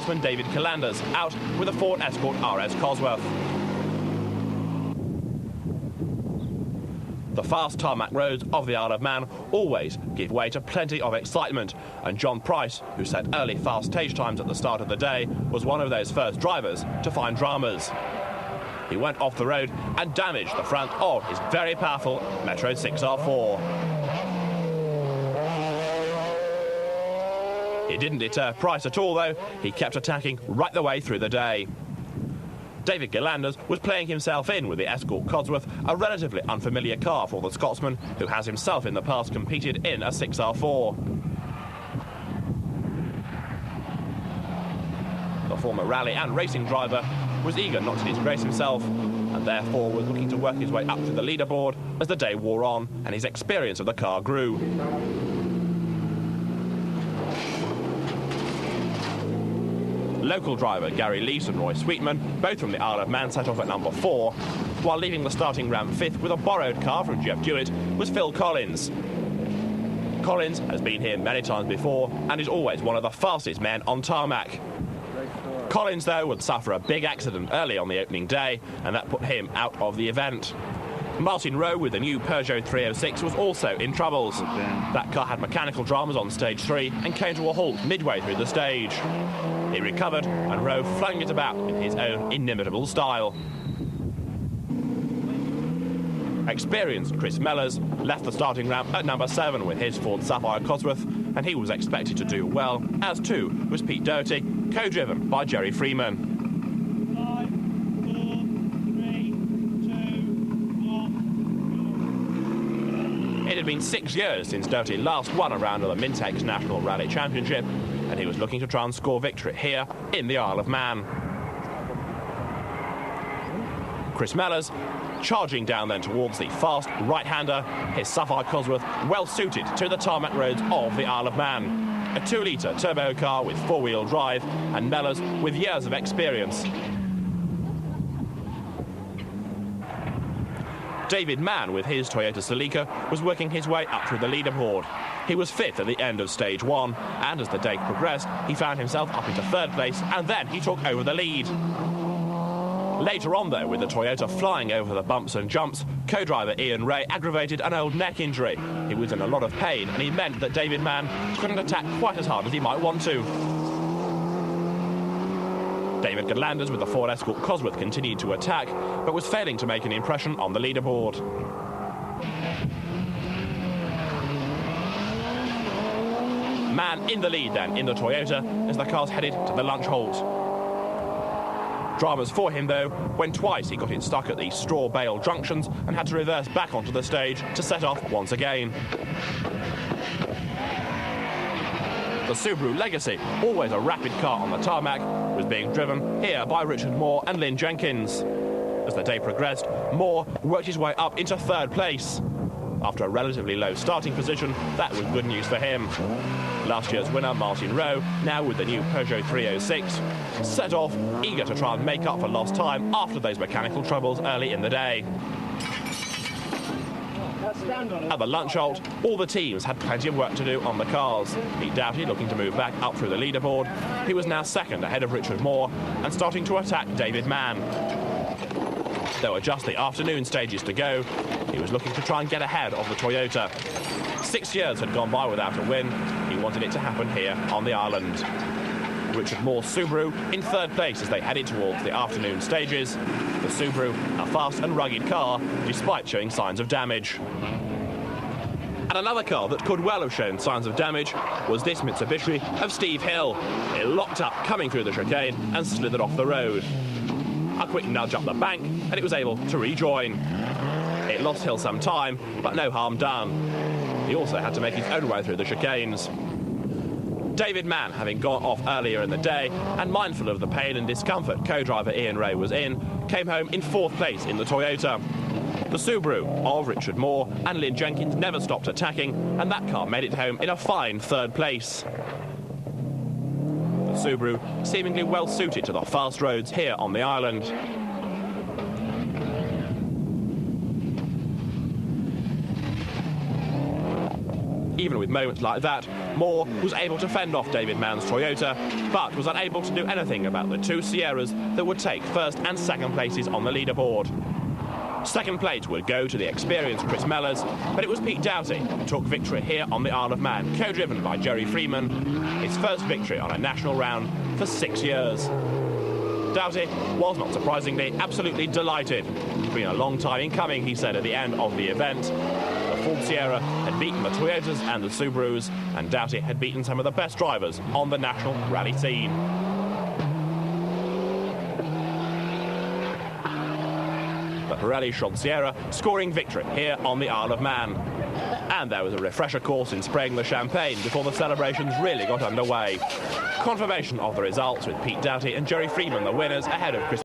Scotsman David Calanders out with a Ford Escort RS Cosworth. The fast tarmac roads of the Isle of Man always give way to plenty of excitement, and John Price, who set early fast stage times at the start of the day, was one of those first drivers to find dramas. He went off the road and damaged the front of his very powerful Metro 6R4. It didn't deter Price at all, though. He kept attacking right the way through the day. David Calanders was playing himself in with the Escort Cosworth, a relatively unfamiliar car for the Scotsman, who has himself in the past competed in a 6R4. The former rally and racing driver was eager not to disgrace himself, and therefore was looking to work his way up to the leaderboard as the day wore on and his experience of the car grew. Local driver Gary Lees and Roy Sweetman, both from the Isle of Man, set off at number 4, while leaving the starting ramp 5th with a borrowed car from Jeff Dewitt was Phil Collins. Collins has been here many times before and is always one of the fastest men on tarmac. Collins, though, would suffer a big accident early on the opening day, and that put him out of the event. Munro with the new Peugeot 306 was also in troubles. That car had mechanical dramas on stage 3 and came to a halt midway through the stage. He recovered, and Rowe flung it about in his own inimitable style. Experienced Chris Mellors left the starting ramp at number 7 with his Ford Sapphire Cosworth, and he was expected to do well, as too was Pete Doughty, co-driven by Jerry Freeman. 5, 4, 3, 2, 1. It had been 6 years since Doughty last won a round of the Mintex National Rally Championship, and he was looking to try and score victory here in the Isle of Man. Chris Mellors charging down then towards the fast right-hander, his Sapphire Cosworth well suited to the tarmac roads of the Isle of Man. A 2-litre turbo car with 4-wheel drive, and Mellors with years of experience. David Mann, with his Toyota Celica, was working his way up through the leaderboard. He was 5th at the end of stage 1, and as the day progressed, he found himself up into 3rd place, and then he took over the lead. Later on, though, with the Toyota flying over the bumps and jumps, co-driver Wray aggravated an old neck injury. He was in a lot of pain, and he meant that David Mann couldn't attack quite as hard as he might want to. David Calanders with the Ford Escort Cosworth continued to attack, but was failing to make an impression on the leaderboard. Mann in the lead then in the Toyota as the cars headed to the lunch halt. Dramas for him, though, when twice he got it stuck at these straw bale junctions and had to reverse back onto the stage to set off once again. The Subaru Legacy, always a rapid car on the tarmac, was being driven here by Richard Moore and Lynn Jenkins. As the day progressed, Moore worked his way up into 3rd place. After a relatively low starting position, that was good news for him. Last year's winner, Munro, now with the new Peugeot 306, set off, eager to try and make up for lost time after those mechanical troubles early in the day. At the lunch halt, all the teams had plenty of work to do on the cars. Pete Doughty looking to move back up through the leaderboard. He was now 2nd ahead of Richard Moore and starting to attack David Mann. There were just the afternoon stages to go. He was looking to try and get ahead of the Toyota. 6 years had gone by without a win. He wanted it to happen here on the island. Richard Moore's Subaru in 3rd place as they headed towards the afternoon stages. The Subaru, a fast and rugged car, despite showing signs of damage. And another car that could well have shown signs of damage was this Mitsubishi of Steve Hill. It locked up coming through the chicane and slithered off the road. A quick nudge up the bank and it was able to rejoin. It lost Hill some time, but no harm done. He also had to make his own way through the chicanes. David Mann, having gone off earlier in the day and mindful of the pain and discomfort co-driver Wray was in, came home in 4th place in the Toyota. The Subaru of Richard Moore and Lynn Jenkins never stopped attacking, and that car made it home in a fine 3rd place. The Subaru seemingly well suited to the fast roads here on the island. Even with moments like that, Moore was able to fend off David Mann's Toyota, but was unable to do anything about the two Sierras that would take first and second places on the leaderboard. Second place would go to the experienced Chris Mellors, but it was Pete Doughty who took victory here on the Isle of Man, co-driven by Jerry Freeman, his first victory on a national round for 6 years. Doughty was, not surprisingly, absolutely delighted. It's been a long time in coming, he said at the end of the event. The Ford Sierra had beaten the Toyotas and the Subarus, and Doughty had beaten some of the best drivers on the national rally scene. The Pirelli Shot Sierra scoring victory here on the Isle of Man. And there was a refresher course in spraying the champagne before the celebrations really got underway. Confirmation of the results with Pete Doughty and Jerry Freeman the winners ahead of Chris